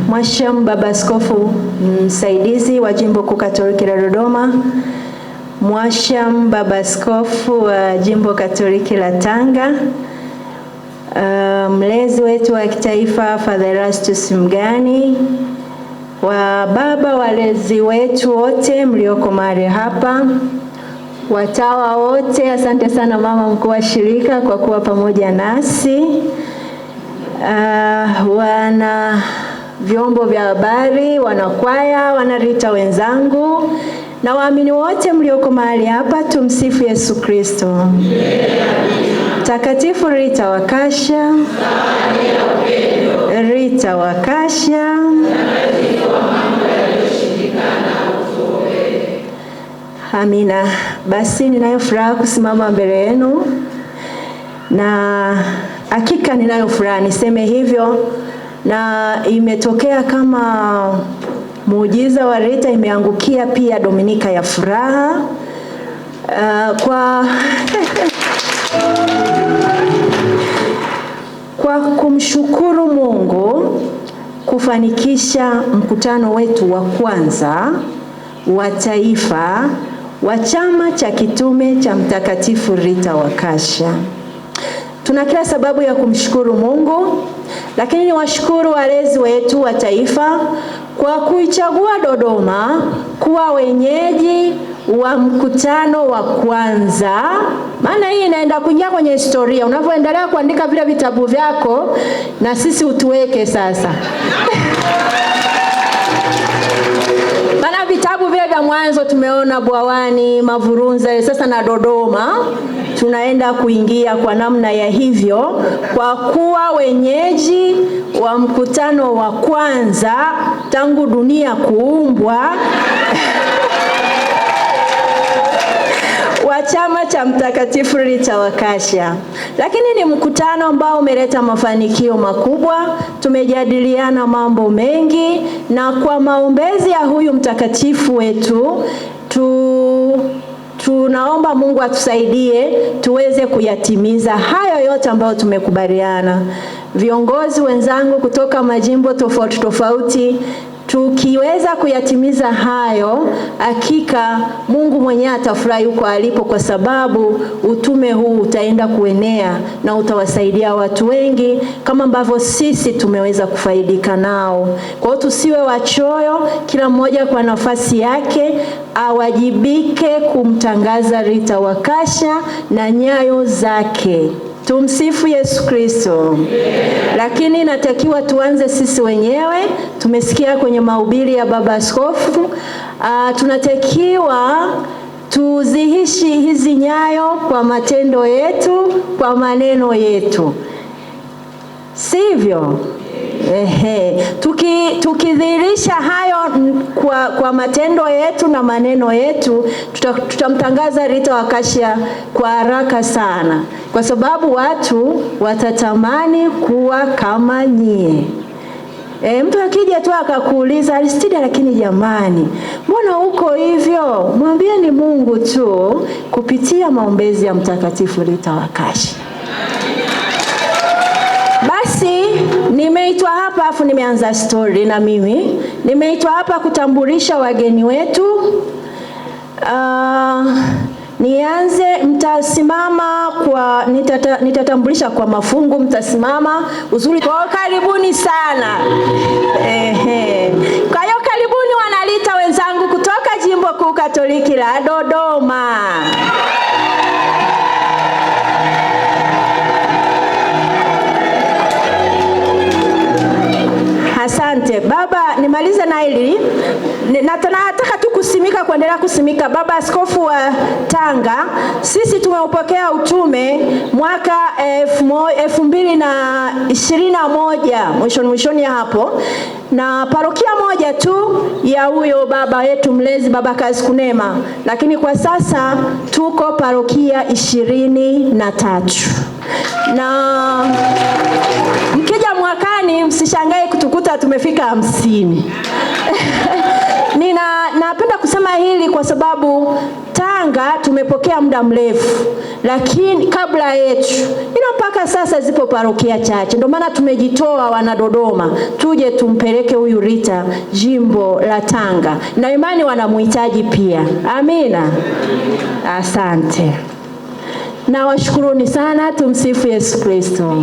Mwashamu Baba Askofu msaidizi wa Jimbo Kuu Katoliki la Dodoma, Mwashamu Baba Askofu wa Jimbo Katoliki la Tanga, mlezi wetu wa kitaifa Father Erastus Mgani, wa baba walezi wetu wote mlioko mahali hapa, watawa wote, asante sana mama mkuu wa shirika kwa kuwa pamoja nasi, wana vyombo vya habari, wanakwaya, wanarita wenzangu na waamini wote mlioko mahali hapa. Tumsifu Yesu Kristo. Takatifu Rita wa Kasha, Rita wa Kasha, amina. Basi ninayo furaha kusimama mbele yenu, na hakika ninayo furaha, niseme hivyo, na imetokea kama muujiza wa Rita, imeangukia pia Dominika ya furaha kwa kumshukuru Mungu kufanikisha mkutano wetu wa kwanza wa taifa wa chama cha kitume cha Mtakatifu Rita wa Kasha. Tuna kila sababu ya kumshukuru Mungu, lakini niwashukuru walezi wetu wa taifa kwa kuichagua Dodoma kuwa wenyeji wa mkutano wa kwanza. Maana hii inaenda kuingia kwenye historia. Unapoendelea kuandika vile vitabu vyako, na sisi utuweke sasa. Maana vitabu vile vya mwanzo tumeona Bwawani, Mavurunza, sasa na Dodoma tunaenda kuingia kwa namna ya hivyo, kwa kuwa wenyeji wa mkutano wa kwanza tangu dunia kuumbwa wa chama cha Mtakatifu Rita wa Kasha. Lakini ni mkutano ambao umeleta mafanikio makubwa. Tumejadiliana mambo mengi, na kwa maombezi ya huyu mtakatifu wetu tunaomba Mungu atusaidie tuweze kuyatimiza hayo yote ambayo tumekubaliana. Viongozi wenzangu kutoka majimbo tofauti tofauti, tukiweza kuyatimiza hayo, hakika Mungu mwenyewe atafurahi huko alipo, kwa sababu utume huu utaenda kuenea na utawasaidia watu wengi kama ambavyo sisi tumeweza kufaidika nao. Kwa hiyo tusiwe wachoyo, kila mmoja kwa nafasi yake awajibike kumtangaza Rita wa Kasha na nyayo zake. Tumsifu Yesu Kristo. Lakini natakiwa tuanze sisi wenyewe. Tumesikia kwenye mahubiri ya Baba Askofu, tunatakiwa tuzihishi hizi nyayo kwa matendo yetu, kwa maneno yetu, sivyo? Tukidhihirisha hayo kwa matendo yetu na maneno yetu, tutamtangaza Rita wa Kasha kwa haraka sana, kwa sababu watu watatamani kuwa kama nyie. Mtu akija tu akakuuliza, Aristida, lakini jamani, mbona uko hivyo? Mwambie ni Mungu tu kupitia maombezi ya Mtakatifu Rita wa Kasha. Basi nimeitwa hapa, afu nimeanza story na mimi. Nimeitwa hapa kutambulisha wageni wetu. Nianze, mtasimama kwa nitatambulisha kwa mafungu, mtasimama uzuri. Kwa karibuni sana. Kwa hiyo karibuni wanalita wenzangu kutoka Jimbo Kuu Katoliki la Dodoma. Asante. Baba, nimalize na hili. Nataka tu kusimika, kuendelea kusimika. Baba Askofu wa Tanga, sisi tumeupokea utume mwaka 2021 mwishoni ya hapo, na parokia moja tu ya huyo baba yetu mlezi, Baba Kazi Kunema, lakini kwa sasa tuko parokia 23. Na mkija mwakani msishangae kutukuta tumefika 50. Napenda kusema hili kwa sababu Tanga Tanga tumepokea muda mrefu, lakini kabla yetu mpaka sasa zipo parokia chache. Ndio maana tumejitoa wana Dodoma tuje tumpeleke huyu Rita jimbo la Tanga, na imani wanamuhitaji pia. Amina. Asante. Na washukuruni sana. Tumsifu Yesu Kristo.